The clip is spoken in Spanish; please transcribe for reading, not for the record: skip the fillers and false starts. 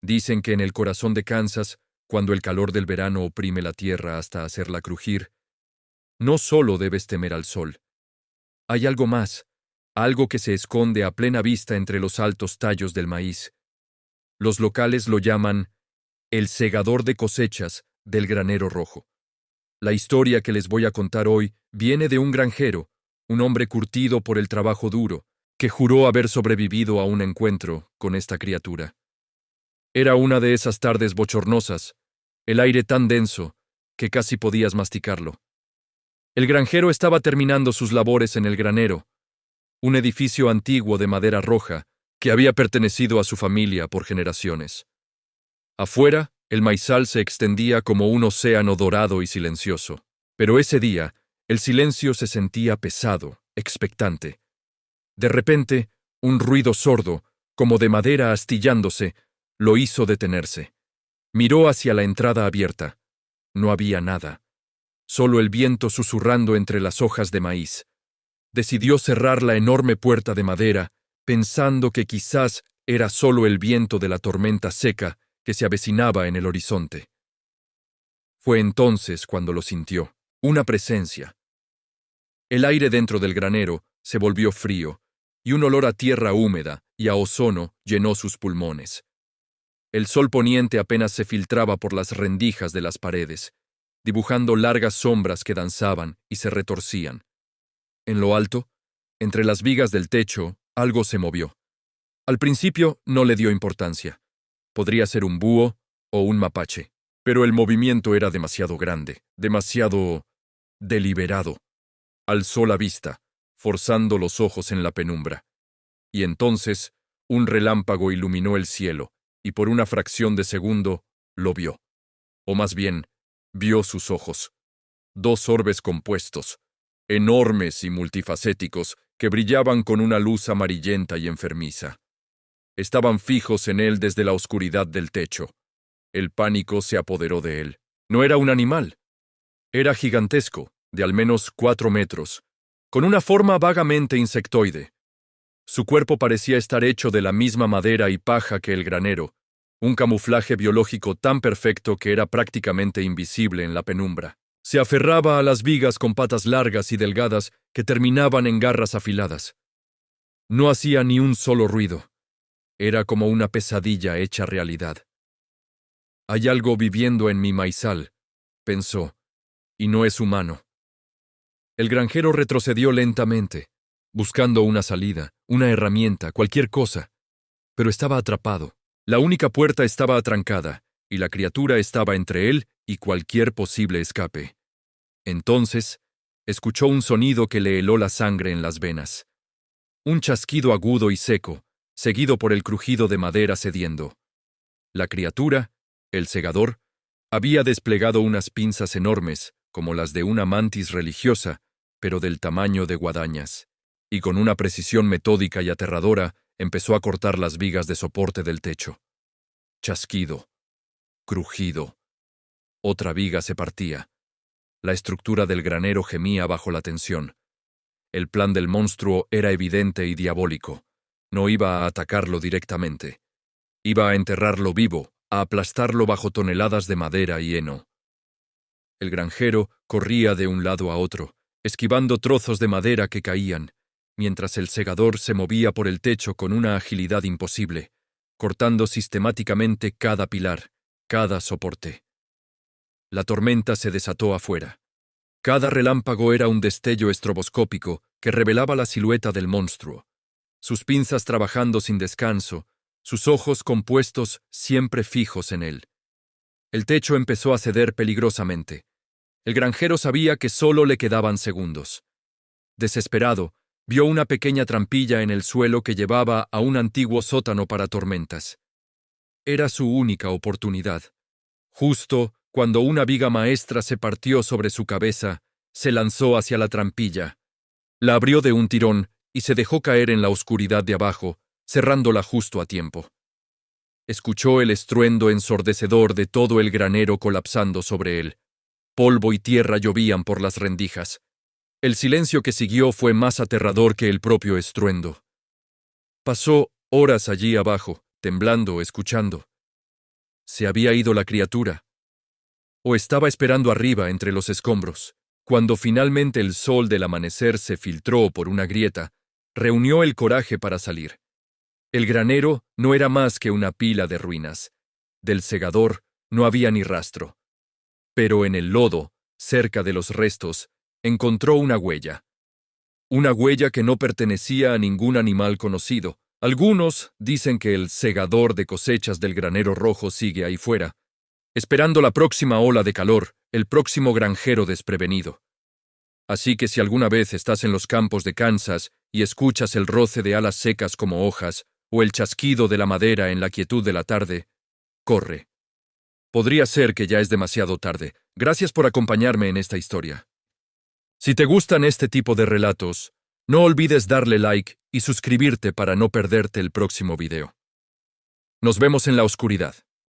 Dicen que en el corazón de Kansas, cuando el calor del verano oprime la tierra hasta hacerla crujir, no solo debes temer al sol. Hay algo más, algo que se esconde a plena vista entre los altos tallos del maíz. Los locales lo llaman el segador de cosechas del granero rojo. La historia que les voy a contar hoy viene de un granjero, un hombre curtido por el trabajo duro, que juró haber sobrevivido a un encuentro con esta criatura. Era una de esas tardes bochornosas, el aire tan denso que casi podías masticarlo. El granjero estaba terminando sus labores en el granero, un edificio antiguo de madera roja que había pertenecido a su familia por generaciones. Afuera, el maizal se extendía como un océano dorado y silencioso, pero ese día, el silencio se sentía pesado, expectante. De repente, un ruido sordo, como de madera astillándose, lo hizo detenerse. Miró hacia la entrada abierta. No había nada. Solo el viento susurrando entre las hojas de maíz. Decidió cerrar la enorme puerta de madera, pensando que quizás era solo el viento de la tormenta seca que se avecinaba en el horizonte. Fue entonces cuando lo sintió, una presencia. El aire dentro del granero se volvió frío, y un olor a tierra húmeda y a ozono llenó sus pulmones. El sol poniente apenas se filtraba por las rendijas de las paredes, dibujando largas sombras que danzaban y se retorcían. En lo alto, entre las vigas del techo, algo se movió. Al principio no le dio importancia. Podría ser un búho o un mapache, pero el movimiento era demasiado grande, demasiado deliberado. Alzó la vista, forzando los ojos en la penumbra. Y entonces, un relámpago iluminó el cielo, y por una fracción de segundo, lo vio. O más bien, vio sus ojos. Dos orbes compuestos, enormes y multifacéticos, que brillaban con una luz amarillenta y enfermiza. Estaban fijos en él desde la oscuridad del techo. El pánico se apoderó de él. No era un animal. Era gigantesco, de al menos 4 metros, con una forma vagamente insectoide. Su cuerpo parecía estar hecho de la misma madera y paja que el granero, un camuflaje biológico tan perfecto que era prácticamente invisible en la penumbra. Se aferraba a las vigas con patas largas y delgadas que terminaban en garras afiladas. No hacía ni un solo ruido. Era como una pesadilla hecha realidad. Hay algo viviendo en mi maizal, pensó, y no es humano. El granjero retrocedió lentamente, buscando una salida, una herramienta, cualquier cosa, pero estaba atrapado. La única puerta estaba atrancada, y la criatura estaba entre él y cualquier posible escape. Entonces, escuchó un sonido que le heló la sangre en las venas. Un chasquido agudo y seco, seguido por el crujido de madera cediendo. La criatura, el segador, había desplegado unas pinzas enormes, como las de una mantis religiosa, pero del tamaño de guadañas, y con una precisión metódica y aterradora empezó a cortar las vigas de soporte del techo. Chasquido. Crujido. Otra viga se partía. La estructura del granero gemía bajo la tensión. El plan del monstruo era evidente y diabólico. No iba a atacarlo directamente. Iba a enterrarlo vivo, a aplastarlo bajo toneladas de madera y heno. El granjero corría de un lado a otro, esquivando trozos de madera que caían, mientras el segador se movía por el techo con una agilidad imposible, cortando sistemáticamente cada pilar, cada soporte. La tormenta se desató afuera. Cada relámpago era un destello estroboscópico que revelaba la silueta del monstruo, sus pinzas trabajando sin descanso, sus ojos compuestos siempre fijos en él. El techo empezó a ceder peligrosamente. El granjero sabía que solo le quedaban segundos. Desesperado, vio una pequeña trampilla en el suelo que llevaba a un antiguo sótano para tormentas. Era su única oportunidad. Justo cuando una viga maestra se partió sobre su cabeza, se lanzó hacia la trampilla. La abrió de un tirón y se dejó caer en la oscuridad de abajo, cerrándola justo a tiempo. Escuchó el estruendo ensordecedor de todo el granero colapsando sobre él. Polvo y tierra llovían por las rendijas. El silencio que siguió fue más aterrador que el propio estruendo. Pasó horas allí abajo, temblando, escuchando. ¿Se había ido la criatura? ¿O estaba esperando arriba entre los escombros? Cuando finalmente el sol del amanecer se filtró por una grieta, reunió el coraje para salir. El granero no era más que una pila de ruinas. Del segador no había ni rastro. Pero en el lodo, cerca de los restos, encontró una huella. Una huella que no pertenecía a ningún animal conocido. Algunos dicen que el segador de cosechas del granero rojo sigue ahí fuera, esperando la próxima ola de calor, el próximo granjero desprevenido. Así que si alguna vez estás en los campos de Kansas y escuchas el roce de alas secas como hojas, o el chasquido de la madera en la quietud de la tarde, corre. Podría ser que ya es demasiado tarde. Gracias por acompañarme en esta historia. Si te gustan este tipo de relatos, no olvides darle like y suscribirte para no perderte el próximo video. Nos vemos en la oscuridad.